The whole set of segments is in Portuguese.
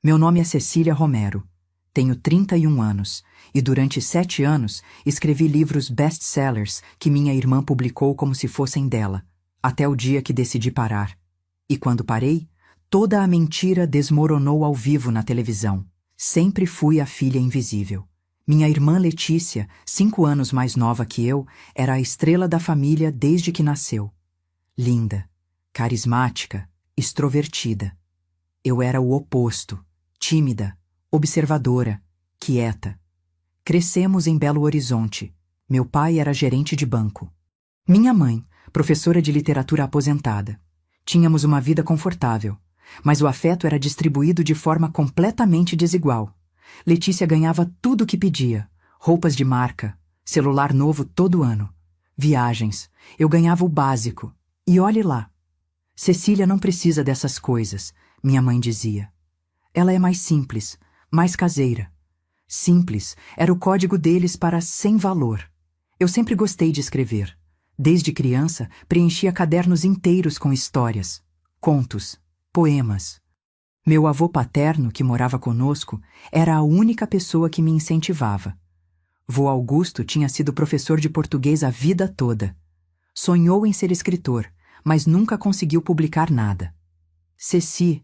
Meu nome é Cecília Romero. Tenho 31 anos e durante 7 anos escrevi livros best-sellers que minha irmã publicou como se fossem dela, até o dia que decidi parar. E quando parei, toda a mentira desmoronou ao vivo na televisão. Sempre fui a filha invisível. Minha irmã Letícia, 5 anos mais nova que eu, era a estrela da família desde que nasceu. Linda, carismática, extrovertida. Eu era o oposto, tímida, observadora, quieta. Crescemos em Belo Horizonte. Meu pai era gerente de banco. Minha mãe, professora de literatura aposentada. Tínhamos uma vida confortável, mas o afeto era distribuído de forma completamente desigual. Letícia ganhava tudo o que pedia: roupas de marca, celular novo todo ano, viagens. Eu ganhava o básico. E olhe lá. Cecília não precisa dessas coisas, minha mãe dizia. Ela é mais simples, mais caseira. Simples era o código deles para sem valor. Eu sempre gostei de escrever. Desde criança, preenchia cadernos inteiros com histórias, contos, poemas. Meu avô paterno, que morava conosco, era a única pessoa que me incentivava. Vô Augusto tinha sido professor de português a vida toda. Sonhou em ser escritor, mas nunca conseguiu publicar nada. Ceci,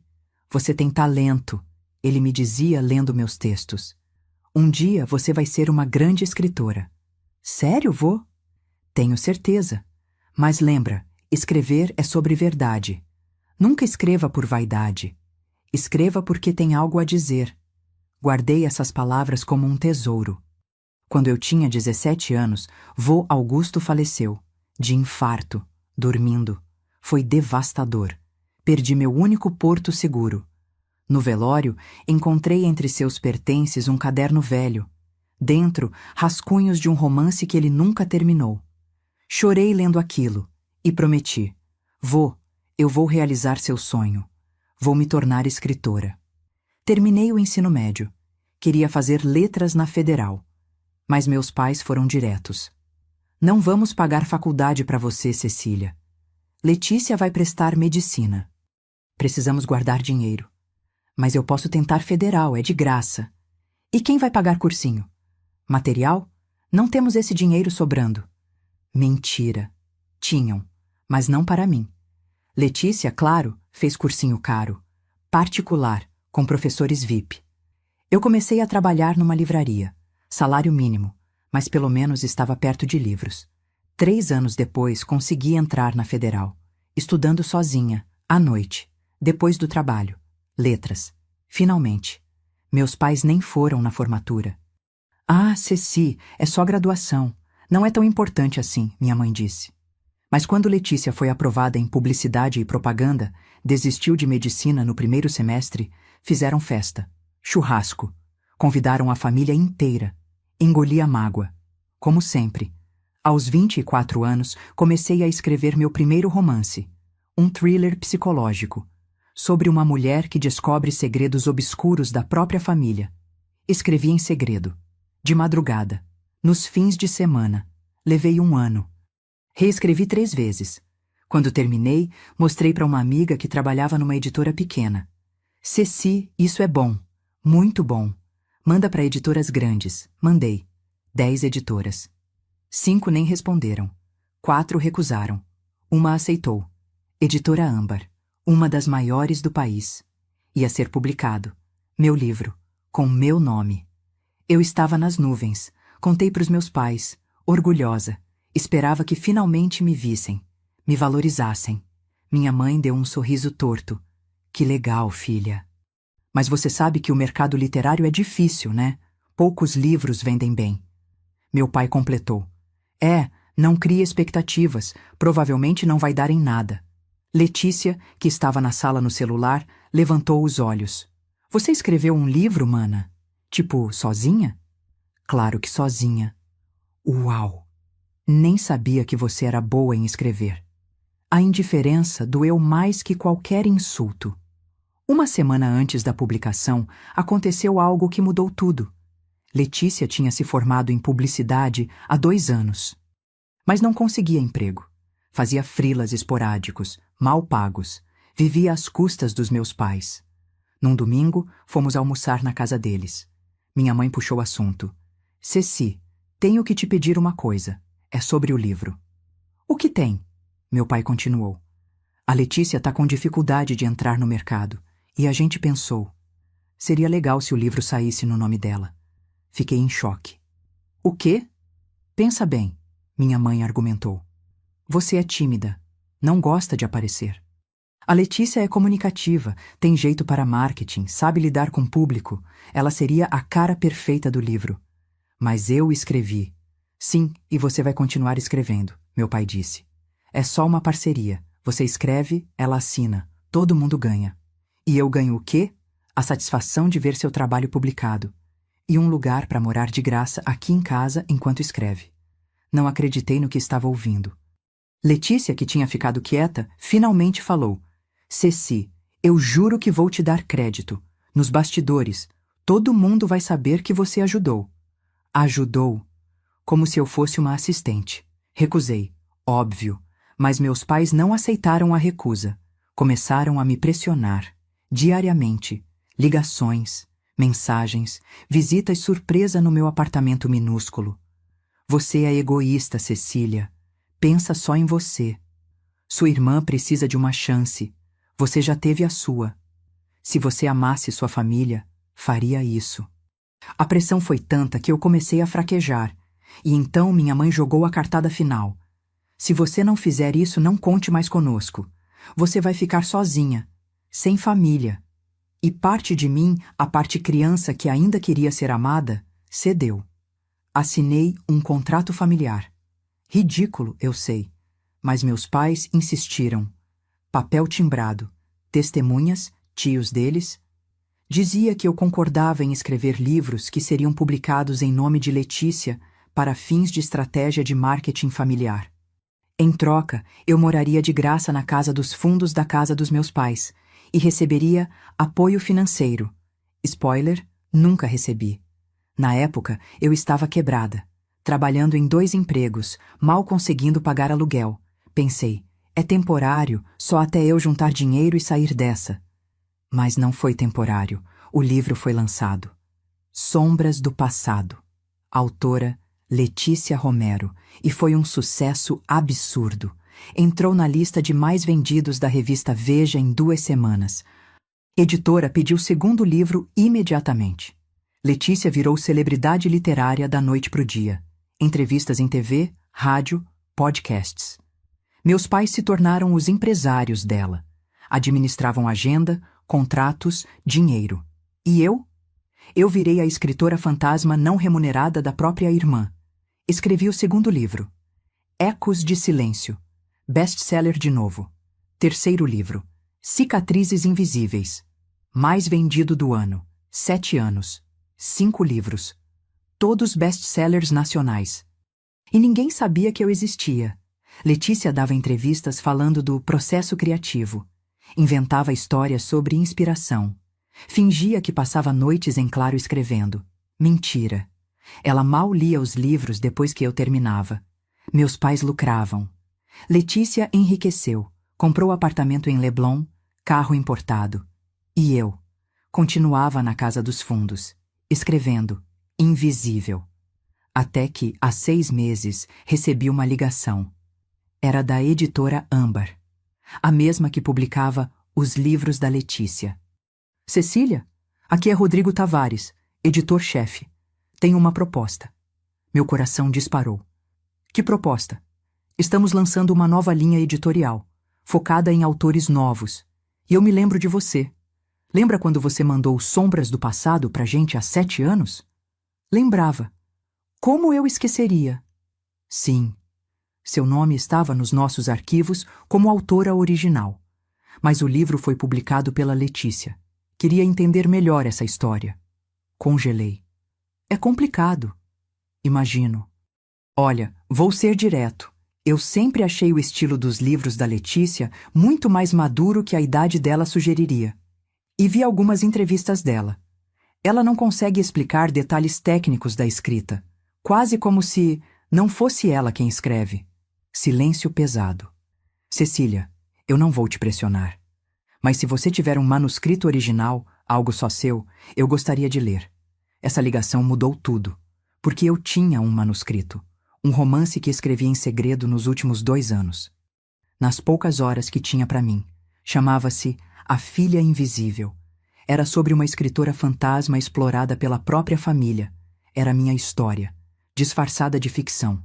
você tem talento, ele me dizia lendo meus textos. Um dia você vai ser uma grande escritora. Sério, vô? Tenho certeza. Mas lembra, escrever é sobre verdade. Nunca escreva por vaidade. Escreva porque tem algo a dizer. Guardei essas palavras como um tesouro. Quando eu tinha 17 anos, vô Augusto faleceu, de infarto, dormindo. Foi devastador. Perdi meu único porto seguro. No velório, encontrei entre seus pertences um caderno velho. Dentro, rascunhos de um romance que ele nunca terminou. Chorei lendo aquilo e prometi: vô, eu vou realizar seu sonho. Vou me tornar escritora. Terminei o ensino médio. Queria fazer letras na Federal. Mas meus pais foram diretos. Não vamos pagar faculdade para você, Cecília. Letícia vai prestar medicina. Precisamos guardar dinheiro. Mas eu posso tentar Federal, é de graça. E quem vai pagar cursinho? Material? Não temos esse dinheiro sobrando. Mentira. Tinham, mas não para mim. Letícia, claro, fez cursinho caro, particular, com professores VIP. Eu comecei a trabalhar numa livraria, salário mínimo, mas pelo menos estava perto de livros. 3 anos depois consegui entrar na Federal, estudando sozinha, à noite, depois do trabalho. Letras. Finalmente. Meus pais nem foram na formatura. Ah, Ceci, é só graduação. Não é tão importante assim, minha mãe disse. Mas quando Letícia foi aprovada em publicidade e propaganda, desistiu de medicina no primeiro semestre, fizeram festa, churrasco, convidaram a família inteira. Engoli a mágoa. Como sempre. Aos 24 anos, comecei a escrever meu primeiro romance, um thriller psicológico, sobre uma mulher que descobre segredos obscuros da própria família. Escrevi em segredo, de madrugada, nos fins de semana. Levei 1 ano. Reescrevi 3 vezes. Quando terminei, mostrei para uma amiga que trabalhava numa editora pequena. Ceci, isso é bom. Muito bom. Manda para editoras grandes. Mandei. 10 editoras. 5 nem responderam. 4 recusaram. Uma aceitou. Editora Âmbar. Uma das maiores do país. Ia ser publicado. Meu livro. Com meu nome. Eu estava nas nuvens. Contei para os meus pais. Orgulhosa. Esperava que finalmente me vissem. Me valorizassem. Minha mãe deu um sorriso torto. Que legal, filha. Mas você sabe que o mercado literário é difícil, né? Poucos livros vendem bem. Meu pai completou. Não crie expectativas. Provavelmente não vai dar em nada. Letícia, que estava na sala no celular, levantou os olhos. Você escreveu um livro, mana? Tipo, sozinha? Claro que sozinha. Uau! Nem sabia que você era boa em escrever. A indiferença doeu mais que qualquer insulto. Uma semana antes da publicação, aconteceu algo que mudou tudo. Letícia tinha se formado em publicidade há 2 anos. Mas não conseguia emprego. Fazia freelas esporádicos, mal pagos. Vivia às custas dos meus pais. Num domingo, fomos almoçar na casa deles. Minha mãe puxou o assunto. Ceci, tenho que te pedir uma coisa. É sobre o livro. O que tem? Meu pai continuou. A Letícia tá com dificuldade de entrar no mercado. E a gente pensou. Seria legal se o livro saísse no nome dela. Fiquei em choque. O quê? Pensa bem, minha mãe argumentou. Você é tímida. Não gosta de aparecer. A Letícia é comunicativa, tem jeito para marketing, sabe lidar com o público. Ela seria a cara perfeita do livro. Mas eu escrevi. Sim, e você vai continuar escrevendo, meu pai disse. É só uma parceria. Você escreve, ela assina. Todo mundo ganha. E eu ganho o quê? A satisfação de ver seu trabalho publicado. E um lugar para morar de graça aqui em casa enquanto escreve. Não acreditei no que estava ouvindo. Letícia, que tinha ficado quieta, finalmente falou. Ceci, eu juro que vou te dar crédito. Nos bastidores, todo mundo vai saber que você ajudou. Ajudou? Como se eu fosse uma assistente. Recusei. Óbvio. Mas meus pais não aceitaram a recusa. Começaram a me pressionar. Diariamente. Ligações, mensagens, visitas surpresa no meu apartamento minúsculo. Você é egoísta, Cecília. Pensa só em você. Sua irmã precisa de uma chance. Você já teve a sua. Se você amasse sua família, faria isso. A pressão foi tanta que eu comecei a fraquejar. E então minha mãe jogou a cartada final. Se você não fizer isso, não conte mais conosco. Você vai ficar sozinha, sem família. E parte de mim, a parte criança que ainda queria ser amada, cedeu. Assinei um contrato familiar. Ridículo, eu sei. Mas meus pais insistiram. Papel timbrado, testemunhas, tios deles. Dizia que eu concordava em escrever livros que seriam publicados em nome de Letícia para fins de estratégia de marketing familiar. Em troca, eu moraria de graça na casa dos fundos da casa dos meus pais e receberia apoio financeiro. Spoiler, nunca recebi. Na época, eu estava quebrada, trabalhando em 2 empregos, mal conseguindo pagar aluguel. Pensei, é temporário, só até eu juntar dinheiro e sair dessa. Mas não foi temporário. O livro foi lançado. Sombras do Passado. Autora Letícia Romero. E foi um sucesso absurdo. Entrou na lista de mais vendidos da revista Veja em 2 semanas. Editora pediu o 2º livro imediatamente. Letícia virou celebridade literária da noite pro dia. Entrevistas em TV, rádio, podcasts. Meus pais se tornaram os empresários dela. Administravam agenda, contratos, dinheiro. E eu? Eu virei a escritora fantasma não remunerada da própria irmã. Escrevi o 2º livro. Ecos de Silêncio. Best-seller de novo. 3º livro. Cicatrizes Invisíveis. Mais vendido do ano. 7 anos. 5 livros. Todos best-sellers nacionais. E ninguém sabia que eu existia. Letícia dava entrevistas falando do processo criativo. Inventava histórias sobre inspiração. Fingia que passava noites em claro escrevendo. Mentira. Ela mal lia os livros depois que eu terminava. Meus pais lucravam. Letícia enriqueceu. Comprou apartamento em Leblon, carro importado. E eu continuava na casa dos fundos, escrevendo, invisível. Até que, há 6 meses, recebi uma ligação. Era da editora Âmbar, a mesma que publicava os livros da Letícia. Cecília, aqui é Rodrigo Tavares, editor-chefe. Tenho uma proposta. Meu coração disparou. Que proposta? Estamos lançando uma nova linha editorial, focada em autores novos. E eu me lembro de você. Lembra quando você mandou Sombras do Passado pra gente há 7 anos? Lembrava. Como eu esqueceria? Sim. Seu nome estava nos nossos arquivos como autora original. Mas o livro foi publicado pela Letícia. Queria entender melhor essa história. Congelei. É complicado. Imagino. Olha, vou ser direto. Eu sempre achei o estilo dos livros da Letícia muito mais maduro que a idade dela sugeriria. E vi algumas entrevistas dela. Ela não consegue explicar detalhes técnicos da escrita, quase como se não fosse ela quem escreve. Silêncio pesado. Cecília, eu não vou te pressionar. Mas se você tiver um manuscrito original, algo só seu, eu gostaria de ler. Essa ligação mudou tudo, porque eu tinha um manuscrito, um romance que escrevi em segredo nos últimos 2 anos. Nas poucas horas que tinha para mim, chamava-se A Filha Invisível. Era sobre uma escritora fantasma explorada pela própria família. Era minha história, disfarçada de ficção.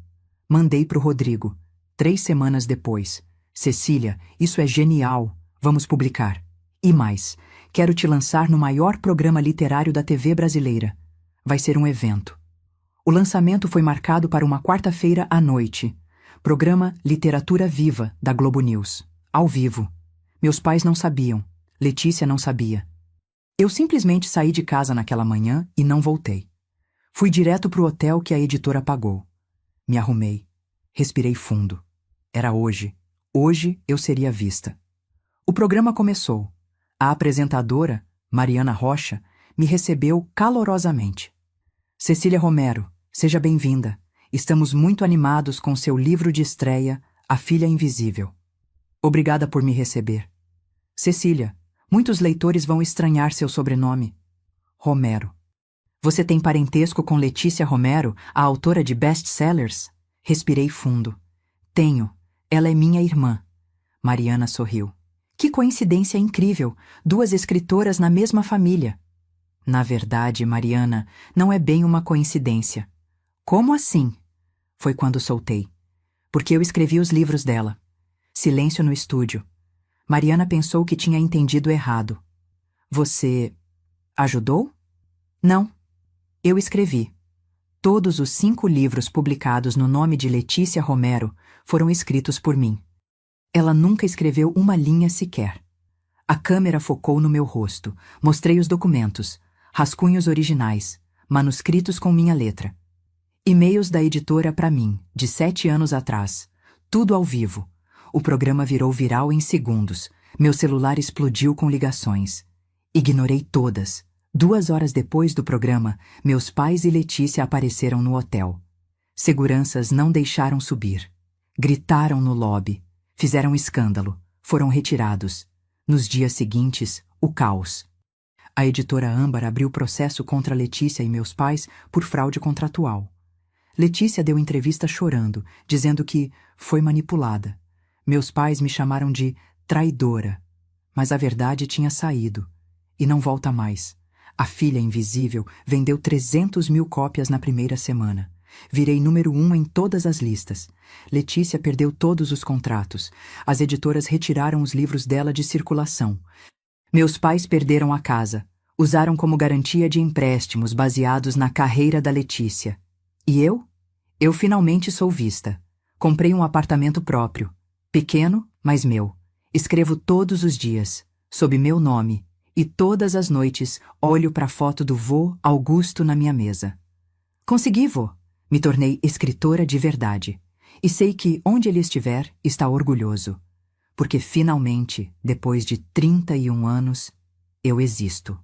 Mandei pro Rodrigo. 3 semanas depois. Cecília, isso é genial. Vamos publicar. E mais, quero te lançar no maior programa literário da TV brasileira. Vai ser um evento. O lançamento foi marcado para uma quarta-feira à noite. Programa Literatura Viva, da Globo News. Ao vivo. Meus pais não sabiam. Letícia não sabia. Eu simplesmente saí de casa naquela manhã e não voltei. Fui direto pro hotel que a editora pagou. Me arrumei. Respirei fundo. Era hoje. Hoje eu seria vista. O programa começou. A apresentadora, Mariana Rocha, me recebeu calorosamente. Cecília Romero, seja bem-vinda. Estamos muito animados com seu livro de estreia, A Filha Invisível. Obrigada por me receber. Cecília, muitos leitores vão estranhar seu sobrenome. Romero. Você tem parentesco com Letícia Romero, a autora de best-sellers? Respirei fundo. Tenho. Ela é minha irmã. Mariana sorriu. Que coincidência incrível! 2 escritoras na mesma família. Na verdade, Mariana, não é bem uma coincidência. Como assim? Foi quando soltei. Porque eu escrevi os livros dela. Silêncio no estúdio. Mariana pensou que tinha entendido errado. Você ajudou? Não. Eu escrevi. Todos os 5 livros publicados no nome de Letícia Romero foram escritos por mim. Ela nunca escreveu uma linha sequer. A câmera focou no meu rosto. Mostrei os documentos, rascunhos originais, manuscritos com minha letra. E-mails da editora para mim, de 7 anos atrás. Tudo ao vivo. O programa virou viral em segundos. Meu celular explodiu com ligações. Ignorei todas. 2 horas depois do programa, meus pais e Letícia apareceram no hotel. Seguranças não deixaram subir. Gritaram no lobby. Fizeram escândalo. Foram retirados. Nos dias seguintes, o caos. A editora Âmbar abriu processo contra Letícia e meus pais por fraude contratual. Letícia deu entrevista chorando, dizendo que foi manipulada. Meus pais me chamaram de traidora. Mas a verdade tinha saído. E não volta mais. A Filha Invisível vendeu 300 mil cópias na primeira semana. Virei número 1 em todas as listas. Letícia perdeu todos os contratos. As editoras retiraram os livros dela de circulação. Meus pais perderam a casa. Usaram como garantia de empréstimos baseados na carreira da Letícia. E eu? Eu finalmente sou vista. Comprei um apartamento próprio. Pequeno, mas meu. Escrevo todos os dias, sob meu nome. E todas as noites olho para a foto do vô Augusto na minha mesa. Consegui, vô. Me tornei escritora de verdade. E sei que, onde ele estiver, está orgulhoso. Porque finalmente, depois de 31 anos, eu existo.